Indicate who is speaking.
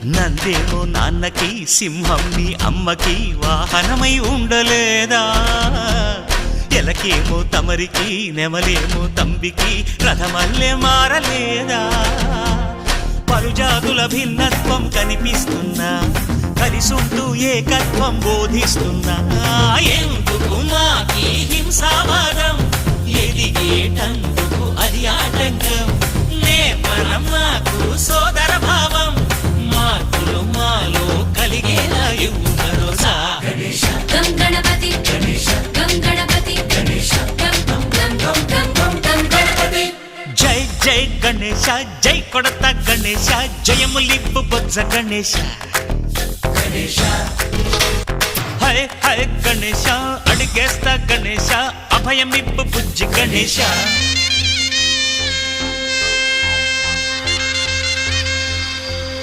Speaker 1: నందేమో నాన్నకి సింహం నీ అమ్మకి వాహనమై ఉండలేదా ఎలకేమో తమరికి నెమలేమో తంబికి రథమల్లే మారలేదా పలుజాతుల భిన్నత్వం కనిపిస్తున్నా కలిసుంటూ ఏకత్వం బోధిస్తున్నా ఎందుకు మాకి హింసావాదం ఎదిగేటందుకు అది ఆటంకం నేపరం మాకు సోదర భావం మార్పులు మాలో కలిగేలా ఇవ్వు భరోసా
Speaker 2: గం గణపతి గం గణపతి గం గణపతి
Speaker 1: జై జై గణేశ జై కొడత గణేశ జయములిప్పు బొజ్జ గణేశ హై హై గణేశ అడిగేస్తా గణేశ అభయమిప్పు బుజ్జి గణేశ